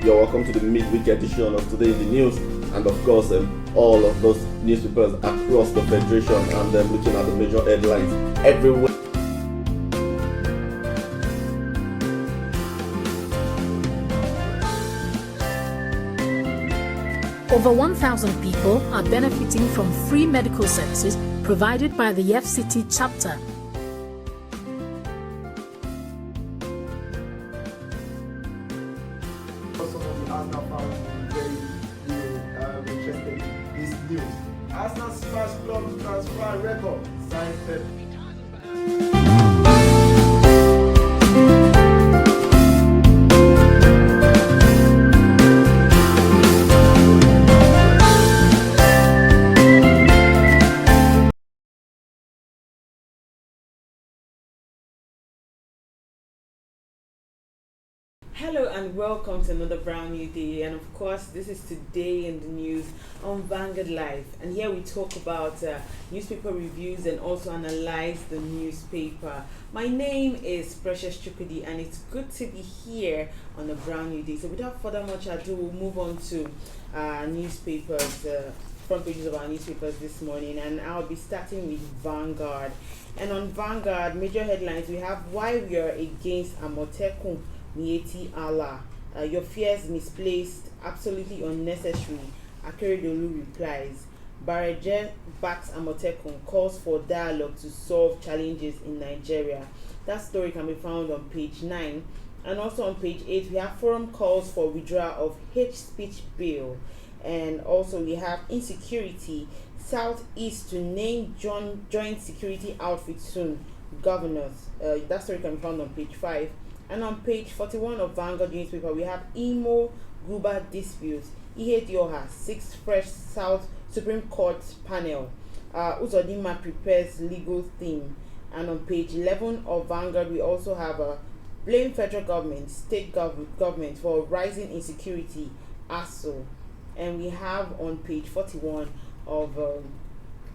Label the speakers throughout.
Speaker 1: You're welcome to the midweek edition of Today in the News, and of course, all of those newspapers across the Federation, and looking at the major headlines everywhere.
Speaker 2: Over 1,000 people are benefiting from free medical services provided by the FCT chapter.
Speaker 3: Some of the Arsenal fans very interested in this news. Arsenal smash club transfer record signed Pep.
Speaker 4: Hello and welcome to another brand new day, and of course this is Today in the News on Vanguard Live, and here we talk about newspaper reviews and also analyze the newspaper. My name is Precious Chukudi, and it's good to be here on a brand new day. So without further much ado, we'll move on to newspapers, front pages of our newspapers this morning, and I'll be starting with Vanguard. And on Vanguard, major headlines, we have why we are against Amotekun Mieti Allah. Your fears misplaced, absolutely unnecessary. Akeredolu replies. Bareje backs Amotekun, calls for dialogue to solve challenges in Nigeria. That story can be found on page 9. And also on page 8, we have forum calls for withdrawal of hate speech bill. And also we have insecurity. Southeast to name joint security outfit soon. Governors. That story can be found on page 5. And on page 41 of Vanguard newspaper, we have Imo Guba dispute. Ihedioha, 6 fresh South Supreme Court panel. Uzodinma prepares legal theme. And on page 11 of Vanguard, we also have blame federal government, state government for rising insecurity, ASO. And we have on page 41 of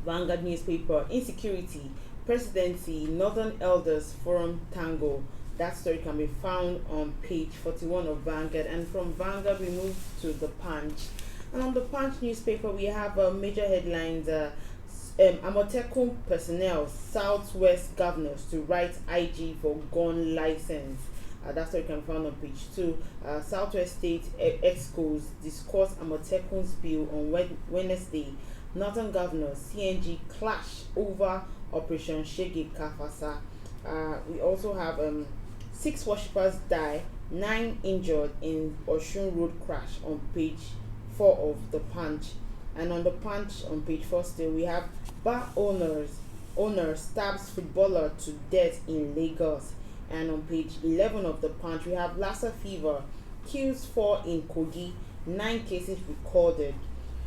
Speaker 4: Vanguard newspaper, insecurity, presidency, Northern Elders Forum Tango. That story can be found on page 41 of Vanguard. And from Vanguard, we move to the Punch. And on the Punch newspaper, we have major headlines. Amotekun personnel, Southwest governors to write IG for gun license. That story can be found on page 2. Southwest State Excos discuss Amotekun's bill on Wednesday. Northern governors, CNG clash over Operation Shege Kafasa. We also have 6 worshippers die, 9 injured in Oshun Road crash on page 4 of the Punch. And on the Punch on page 4 still, we have bar owner stabs footballer to death in Lagos. And on page 11 of the Punch, we have Lassa fever kills 4 in Kogi, 9 cases recorded.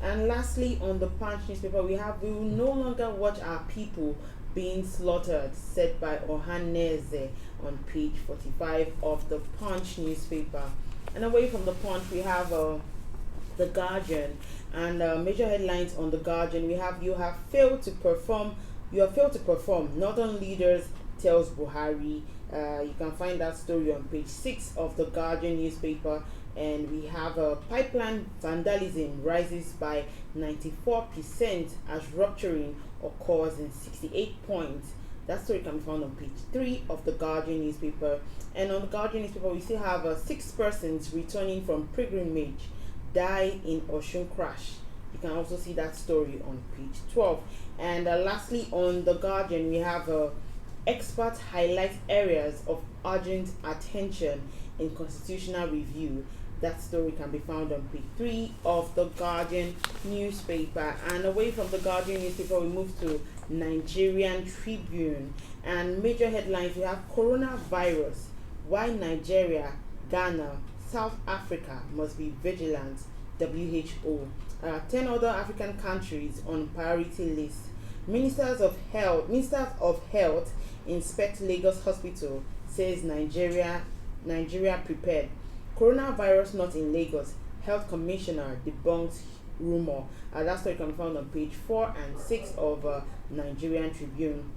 Speaker 4: And lastly, on the Punch newspaper, we will no longer watch our people being slaughtered, said by Ohaneze on page 45 of the Punch newspaper. And away from the Punch, we have the Guardian, and major headlines on the Guardian. We have you have failed to perform. Northern leaders tells Buhari. You can find that story on page 6 of the Guardian newspaper. And we have pipeline vandalism rises by 94% as rupturing occurs in 68 points. That story can be found on page 3 of the Guardian newspaper. And on the Guardian newspaper, we still have 6 persons returning from pilgrimage die in Oshun crash. You can also see that story on page 12. And lastly, on the Guardian, we have experts highlight areas of urgent attention in constitutional review. That story can be found on page 3 of the Guardian newspaper. And away from the Guardian newspaper, we move to Nigerian Tribune. And major headlines, we have coronavirus, why Nigeria, Ghana, South Africa must be vigilant, WHO. 10 other African countries on priority list. Ministers of Health inspect Lagos hospital, says Nigeria prepared. Coronavirus not in Lagos. Health Commissioner debunks rumor. That story can be found on page 4 and 6 of Nigerian Tribune.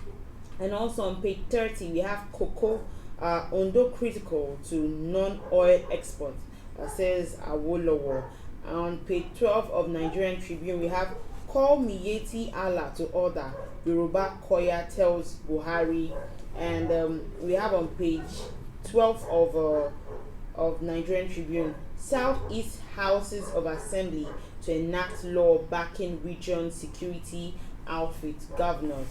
Speaker 4: And also on page 30, we have cocoa Ondo critical to non-oil exports. says Awolowo. On page 12 of Nigerian Tribune, we have call Miyetti Allah to order. Yoruba Koya tells Buhari. And we have on page 12 of Nigerian Tribune, Southeast Houses of Assembly to enact law backing region security outfit governors.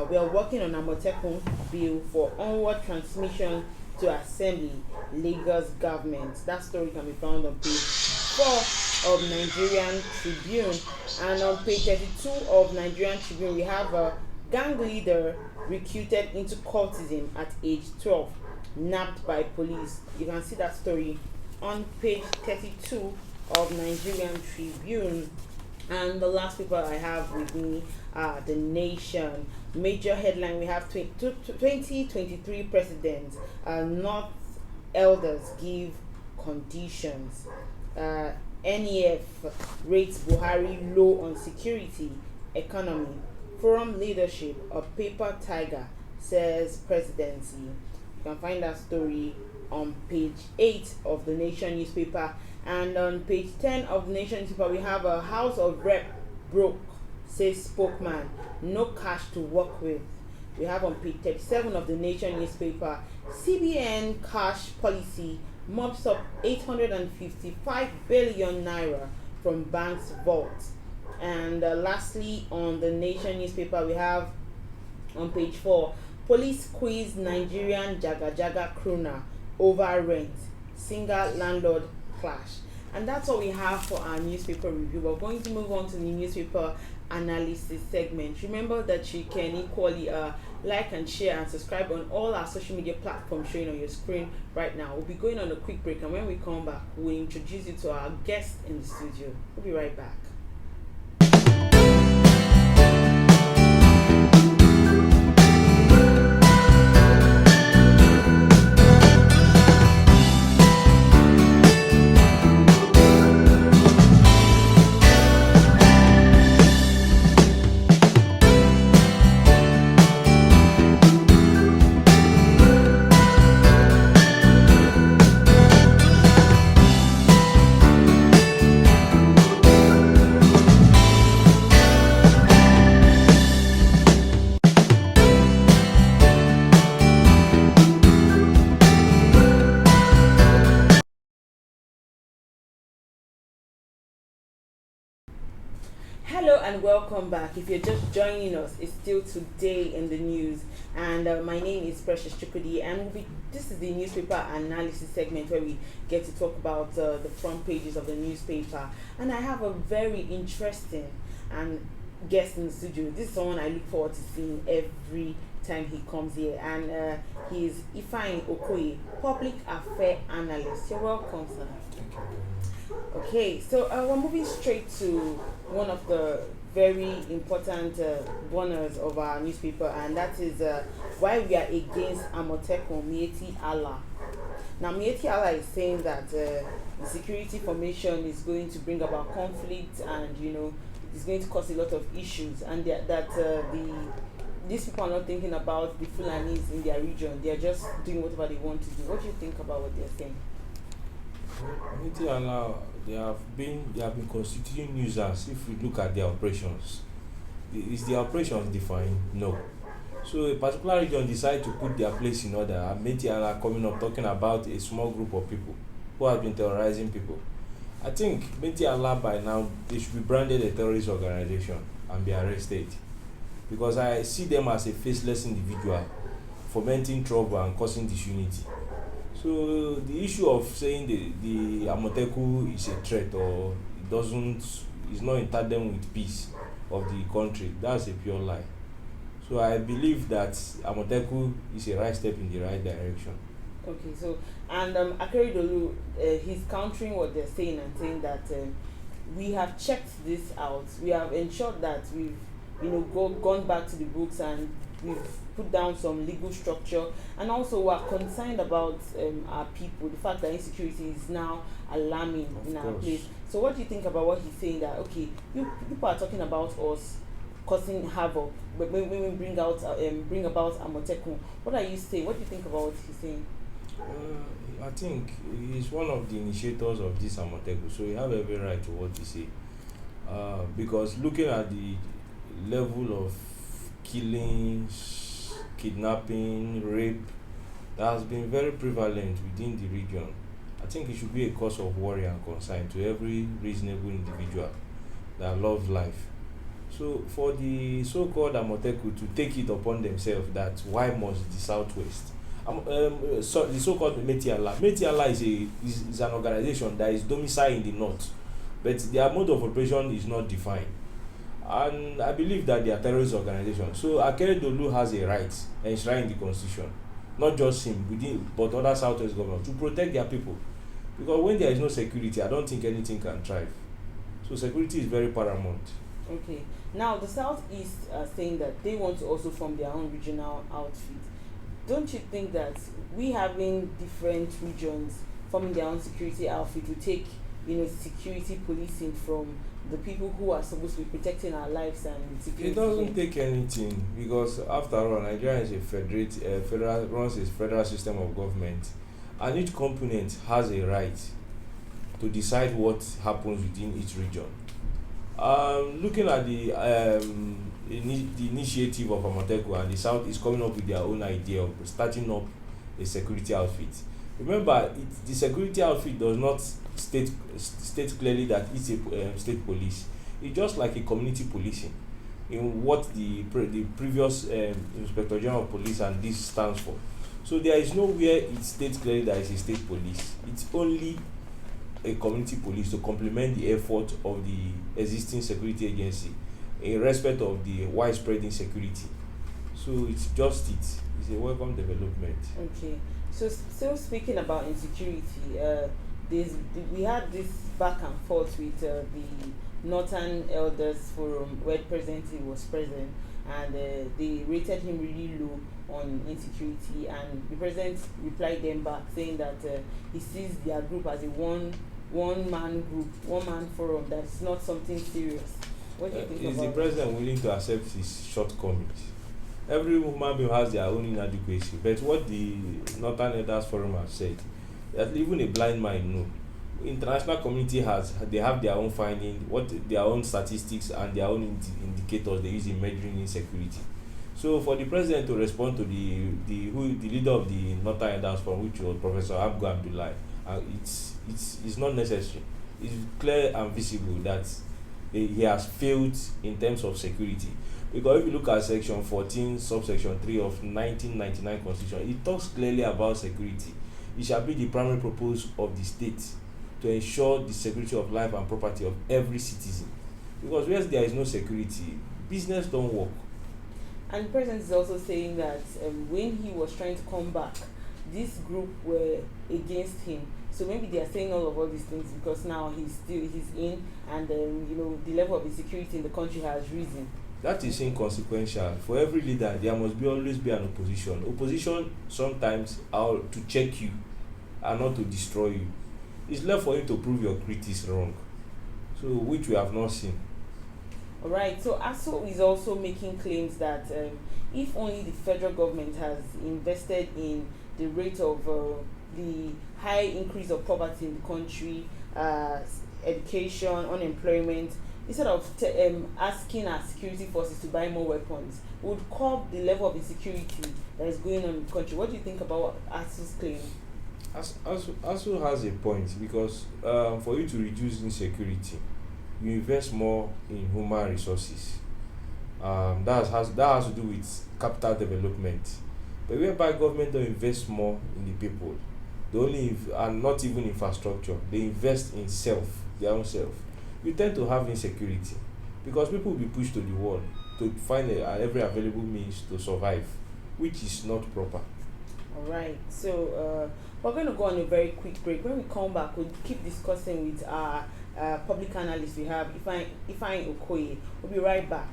Speaker 4: We are working on a Amotekun bill for onward transmission to Assembly, Lagos government. That story can be found on page 4 of Nigerian Tribune. And on page 32 of Nigerian Tribune, we have a gang leader recruited into cultism at age 12, nabbed by police. You can see that story on page 32 of Nigerian Tribune. And the last paper I have with me are The Nation. Major headline, we have 2023 president, North elders give conditions. NEF rates Buhari low on security, economy. Forum leadership, a paper tiger, says presidency. You can find that story on page 8 of the Nation newspaper. And on page 10 of the Nation newspaper, we have a House of Rep broke, says spokesman, no cash to work with. We have on page 37 of the Nation newspaper, CBN cash policy mops up 855 billion naira from banks' vault. And lastly, on the Nation newspaper, we have on page 4, police squeeze Nigerian Jaga Jaga crooner over rent, single landlord clash. And that's all we have for our newspaper review. We're going to move on to the newspaper analysis segment. Remember that you can equally like and share and subscribe on all our social media platforms showing on your screen right now. We'll be going on a quick break, and when we come back, we'll introduce you to our guest in the studio. We'll be right back. Hello and welcome back. If you're just joining us, it's still Today in the News, and my name is Precious Chukudi, and this is the newspaper analysis segment where we get to talk about the front pages of the newspaper. And I have a very interesting guest in the studio. This is someone I look forward to seeing every time he comes here, and he's Ifeanyi Okoye, public affairs analyst. You're welcome, sir.
Speaker 5: Thank you.
Speaker 4: Okay, so we're moving straight to one of the very important banners of our newspaper, and that is why we are against Amotekun, Miyetti Allah. Now, Miyetti Allah is saying that the security formation is going to bring about conflict, and it's going to cause a lot of issues, and these people are not thinking about the Fulanis in their region. They are just doing whatever they want to do. What do you think about what they're saying?
Speaker 5: Miyetti Allah, they have been constituting nuisance. If we look at their operations, is the operations defined? No. So a particular region decide to put their place in order, and Miyetti Allah coming up talking about a small group of people who have been terrorizing people. I think Miyetti Allah by now, they should be branded a terrorist organization and be arrested, because I see them as a faceless individual fomenting trouble and causing disunity. So the issue of saying the Amotekun is a threat, or is not in tandem with peace of the country, that's a pure lie. So I believe that Amotekun is a right step in the right direction.
Speaker 4: Okay, so and Akeredolu, he's countering what they're saying and saying that we have checked this out. We have ensured that we've gone back to the books, and we've put down some legal structure, and also we're concerned about our people. The fact that insecurity is now alarming in our place. So what do you think about what he's saying, that okay, you people are talking about us causing havoc, but when we bring about Amotekun, what are you saying? What do you think about what he's saying?
Speaker 5: I think he's one of the initiators of this Amoteku, so he have every right to what to say. Because looking at the level of killings, kidnapping, rape that has been very prevalent within the region, I think it should be a cause of worry and concern to every reasonable individual that loves life. So for the so-called Amoteku to take it upon themselves that why must the Southwest, so the so-called Metiala is an organization that is domiciled in the north, but their mode of operation is not defined, and I believe that they are terrorist organization. So Akeredolu has a right enshrined in the constitution, not just him within but other Southwest governors to protect their people, because when there is no security, I don't think anything can thrive. So security is very paramount.
Speaker 4: Okay. Now the Southeast are saying that they want to also form their own regional outfit. Don't you think that we having different regions forming their own security outfit will take, security policing from the people who are supposed to be protecting our lives and security?
Speaker 5: It doesn't take anything, because after all, Nigeria is a runs a federal system of government, and each component has a right to decide what happens within each region. Looking at the initiative of Amoteku, and the South is coming up with their own idea of starting up a security outfit. Remember, the security outfit does not state clearly that it's a state police. It's just like a community policing, in what the previous Inspector General of Police and this stands for. So there is nowhere it states clearly that it's a state police. It's only a community police to complement the effort of the existing security agency in respect of the widespread insecurity. So it's just it's a welcome development.
Speaker 4: Okay. So still speaking about insecurity, we had this back and forth with the Northern Elders Forum, where presently was present, and they rated him really low on insecurity, and the president replied them back saying that he sees their group as a one man forum, that's not something serious. What do you think
Speaker 5: Is
Speaker 4: about
Speaker 5: the president willing to accept his shortcomings? Every human being has their own inadequacy, but what the Northern Elders Forum has said, that even a blind man know. International community they have their own finding, their own statistics and their own indicators they use in measuring insecurity. So for the president to respond to the leader of the Northern Elders Forum, which was Professor Abgo Abdullahi, it's not necessary. It's clear and visible that he has failed in terms of security. Because if you look at section 14 subsection 3 of 1999 constitution, it talks clearly about security. It shall be the primary purpose of the state to ensure the security of life and property of every citizen. Because where there is no security, business don't work.
Speaker 4: And the president is also saying that when he was trying to come back, this group were against him. So maybe they are saying all these things because now he's in, and the level of insecurity in the country has risen.
Speaker 5: That is inconsequential. For every leader, there must always be an opposition. Opposition sometimes are to check you and not to destroy you. It's left for you to prove your critics wrong. So, which we have not seen.
Speaker 4: Alright, so ASO is also making claims that if only the federal government has invested in the rate of the high increase of poverty in the country, education, unemployment, instead of asking our security forces to buy more weapons, would curb the level of insecurity that is going on in the country. What do you think about ASU's claim?
Speaker 5: ASU has a point, because for you to reduce insecurity, you invest more in human resources. That has to do with capital development. But whereby government don't invest more in the people, they only and not even infrastructure, they invest in their own self. You tend to have insecurity because people will be pushed to the wall to find every available means to survive, which is not proper.
Speaker 4: All right, so we're going to go on a very quick break. When we come back, we'll keep discussing with our public analyst we have, Ifeanyi Okoye. We'll be right back.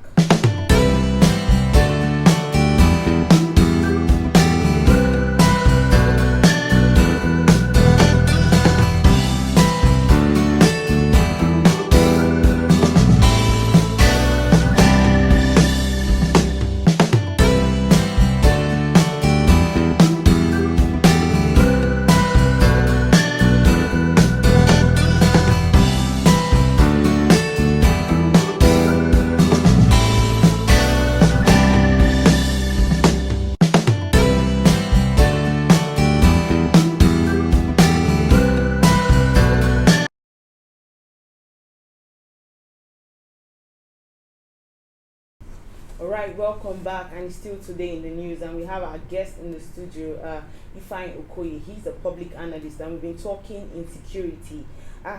Speaker 4: All right, welcome back, and still today in the news, and we have our guest in the studio, Ifeanyi Okoye. He's a public analyst, and we've been talking insecurity.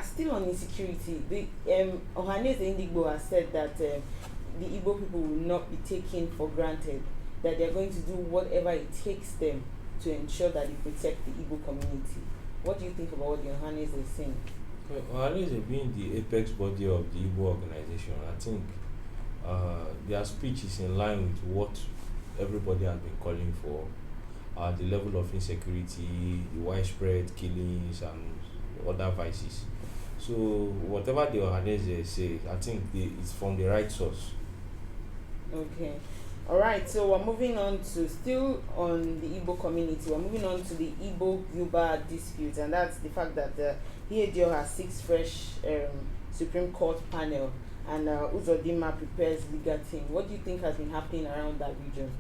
Speaker 4: Still on insecurity, the Ohaneze.Buhari has said that the Igbo people will not be taken for granted, that they're going to do whatever it takes them to ensure that they protect the Igbo community. What do you think about what the Ohaneze is saying?
Speaker 5: Well, Ohaneze being the apex body of the Igbo organization, I think their speech is in line with what everybody has been calling for. The level of insecurity, the widespread killings, and other vices. So whatever the Ohaneze say, I think it's from the right source.
Speaker 4: Okay. All right. So we're moving on to, still on the Igbo community. We're moving on to the Igbo-Yoruba dispute, and that's the fact that Ihedio has 6 fresh Supreme Court panel, and Uzodinma prepares legal team. What do you think has been happening around that region?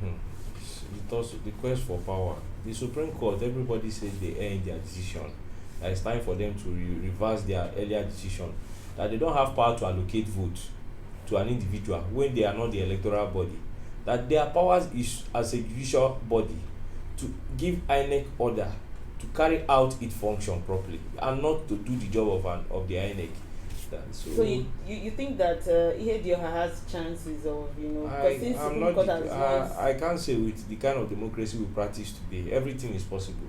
Speaker 5: It also the quest for power. The Supreme Court, everybody says they err in their decision. That it's time for them to reverse their earlier decision. That they don't have power to allocate votes to an individual when they are not the electoral body. That their powers is as a judicial body to give INEC order to carry out its function properly and not to do the job of the INEC.
Speaker 4: So you think that Ihedio has chances of, because since Supreme Court has
Speaker 5: I can't say with the kind of democracy we practice today, everything is possible.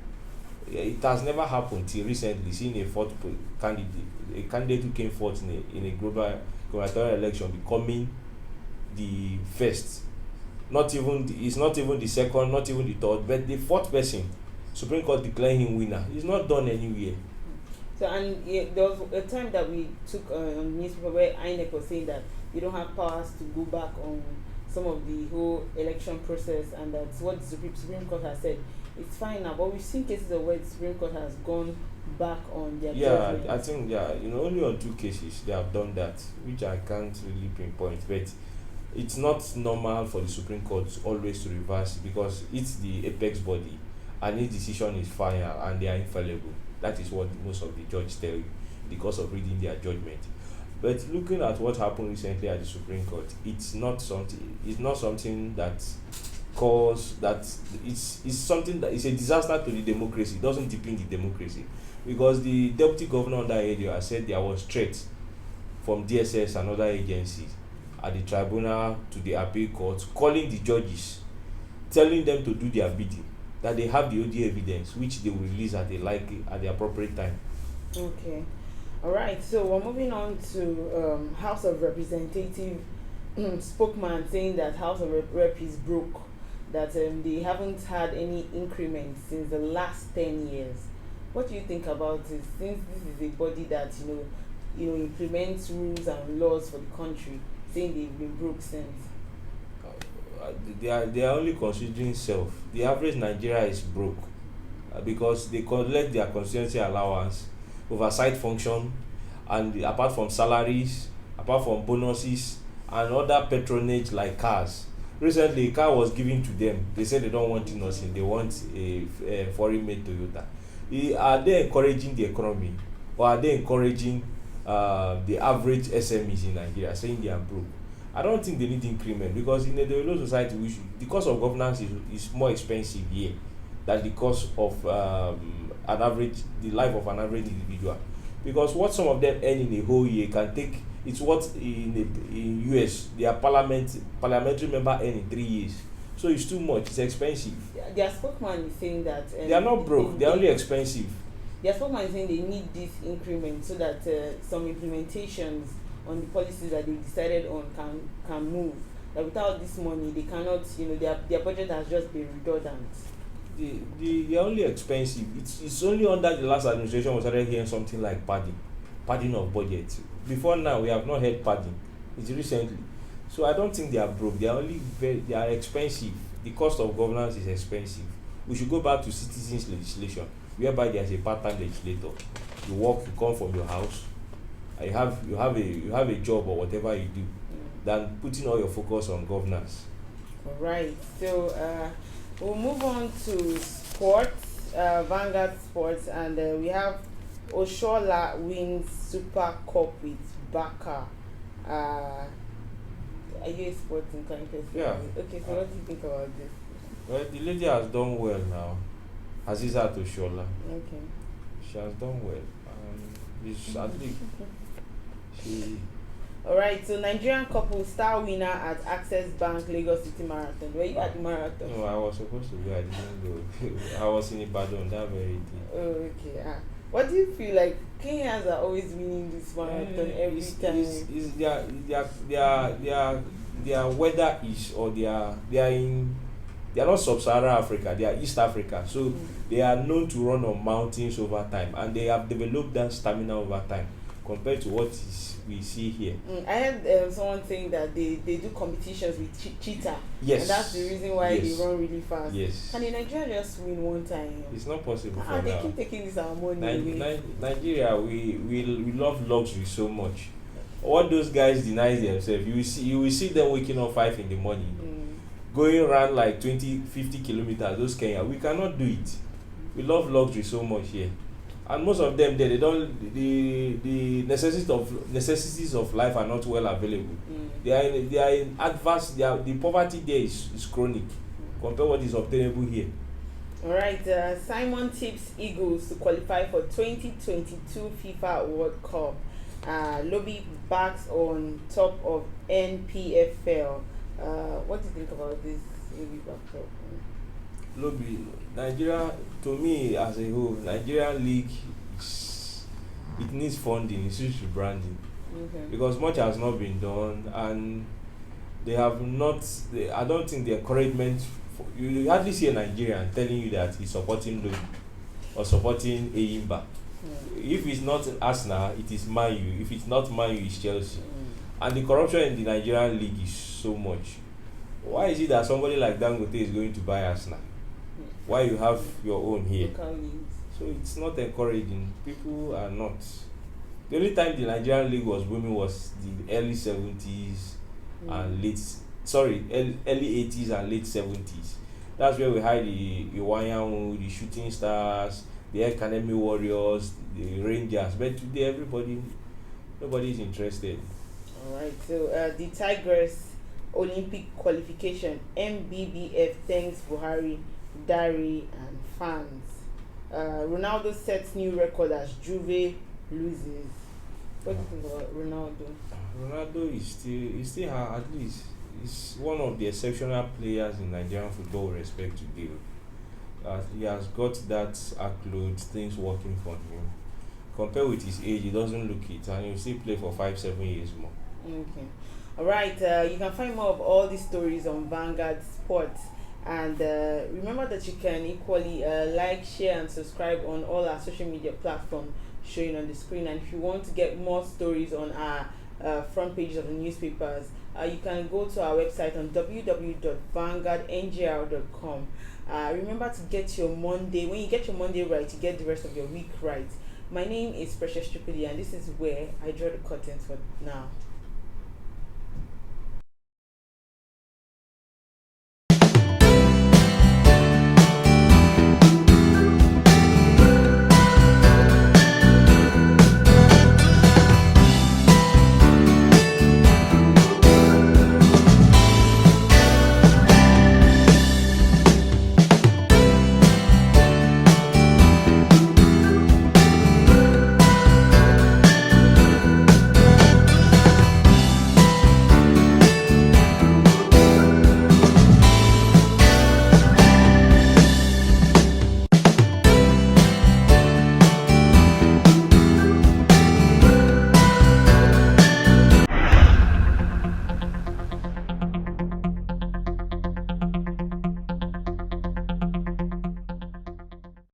Speaker 5: It has never happened till recently, seeing a candidate who came forth in a global gubernatorial election becoming the first. It's not even the second, not even the third, but the fourth person. Supreme Court declaring him winner. It's not done anywhere.
Speaker 4: So, and there was a time that we took on the newspaper where INEC was saying that you don't have powers to go back on some of the whole election process, and that's what the Supreme Court has said. It's fine now, but we've seen cases of where the Supreme Court has gone back on their judgment.
Speaker 5: I think only on 2 cases they have done that, which I can't really pinpoint, but it's not normal for the Supreme Court always to reverse, because it's the apex body and its decision is final and they are infallible. That is what most of the judges tell you because of reading their judgment. But looking at what happened recently at the Supreme Court, it's not something that it's something that is a disaster to the democracy. It doesn't deepen the democracy, because the deputy governor under Edio has said there was threats from DSS and other agencies at the tribunal to the appeal court, calling the judges, telling them to do their bidding, that they have the OD evidence which they will release at the appropriate time.
Speaker 4: Okay. All right. So we're moving on to House of Representative spokesman saying that House of Rep is broke, that they haven't had any increments since the last 10 years. What do you think about this? Since this is a body that implements rules and laws for the country, saying they've been broke since.
Speaker 5: They are only considering self. The average Nigeria is broke because they collect their constituency allowance, oversight function, and apart from salaries, apart from bonuses and other patronage like cars. Recently, a car was given to them. They said they don't want innocent. They want a foreign-made Toyota. Are they encouraging the economy, or are they encouraging the average SMEs in Nigeria, saying they are broke? I don't think they need increment, because in a developed society, the cost of governance is more expensive here than the cost of the life of an average individual. Because what some of them earn in a whole year can take, it's what in US their parliamentary member earn in 3 years. So it's too much. It's expensive.
Speaker 4: Their spokesman is saying that
Speaker 5: they are not broke. They are only expensive.
Speaker 4: Their spokesman is saying they need this increment so that some implementations on the policies that they decided on can move. That without this money, they cannot. Their budget has just been redundant.
Speaker 5: They are only expensive. It's only under the last administration we started hearing something like padding of budget. Before now, we have not heard padding. It's recently. So I don't think they are broke. They are expensive. The cost of governance is expensive. We should go back to citizens legislation, whereby there is a part-time legislator. You work, you come from your house, you have a job or whatever you do, than putting all your focus on governance.
Speaker 4: All right. So we'll move on to sports, Vanguard Sports, and we have Oshola wins Super Cup with Baka. Are you a sports inclined person?
Speaker 5: Yeah.
Speaker 4: Okay, so what do you think about this?
Speaker 5: Well, the lady has done well now. Aziza Toshola.
Speaker 4: Okay.
Speaker 5: She has done well. It's at least she.
Speaker 4: Alright, so Nigerian couple star winner at Access Bank Lagos City Marathon. Were you at the marathon?
Speaker 5: No, I was supposed to go. I didn't go. I was in Ibadan that very day.
Speaker 4: Oh, okay. What do you feel like Kenyans are always winning this marathon every time?
Speaker 5: It's their weather is, or they are not sub-Saharan Africa, they are East Africa, so they are known to run on mountains over time, and they have developed that stamina over time compared to what we see here.
Speaker 4: I heard someone saying that they do competitions with cheetah.
Speaker 5: Yes.
Speaker 4: And that's the reason why
Speaker 5: Yes.
Speaker 4: they run really fast.
Speaker 5: Yes.
Speaker 4: Can a Nigerian just win one time?
Speaker 5: It's not possible for
Speaker 4: They
Speaker 5: now.
Speaker 4: keep taking this our money away.
Speaker 5: Nigeria, we love luxury so much. What those guys deny themselves, you will see them waking up 5 in the morning, going around like 20-50 kilometers. Those Kenya, we cannot do it. We love luxury so much here, and most of them they don't, the necessities of life are not well available. They are in adverse. The poverty there is chronic compared what is obtainable here.
Speaker 4: Alright, Simon tips Eagles to qualify for 2022 FIFA World Cup. Lobby backs on top of NPFL. What do you think about this Lobby backdrop?
Speaker 5: Lobby, Nigeria, to me as a whole, Nigerian league, it needs funding, it needs rebranding.
Speaker 4: Okay.
Speaker 5: Because much has not been done, and they have not. I don't think the encouragement. You hardly see a Nigerian telling you that he's supporting Lobby or supporting Eyimba. If it's not Arsenal, it is Man U. If it's not Man U, it's Chelsea. And the corruption in the Nigerian league is so much. Why is it that somebody like Dangote is going to buy Arsenal? Why you have your own here?
Speaker 4: Local leagues.
Speaker 5: So it's not encouraging. People are not. The only time the Nigerian league was booming was the early 70s and early 80s and late 70s. That's where we had the Iwanyanwu, the Shooting Stars, the Academy Warriors, the Rangers. But today nobody is interested.
Speaker 4: Alright, so the Tigers Olympic qualification, MBBF thanks Buhari, Dari and fans. Ronaldo sets new record as Juve loses. What do you think about Ronaldo?
Speaker 5: Ronaldo is still at least is one of the exceptional players in Nigerian football with respect to Gil. He has got that accolade, things working for him. Compared with his age, he doesn't look it, and he'll still play for 5-7 years more.
Speaker 4: Okay. Alright, you can find more of all these stories on Vanguard Sports. And remember that you can equally like, share, and subscribe on all our social media platforms showing on the screen. And if you want to get more stories on our front pages of the newspapers, you can go to our website on www.vanguardngr.com. Remember to get your Monday. When you get your Monday right, you get the rest of your week right. My name is Precious Tripoli, and this is where I draw the curtains for now.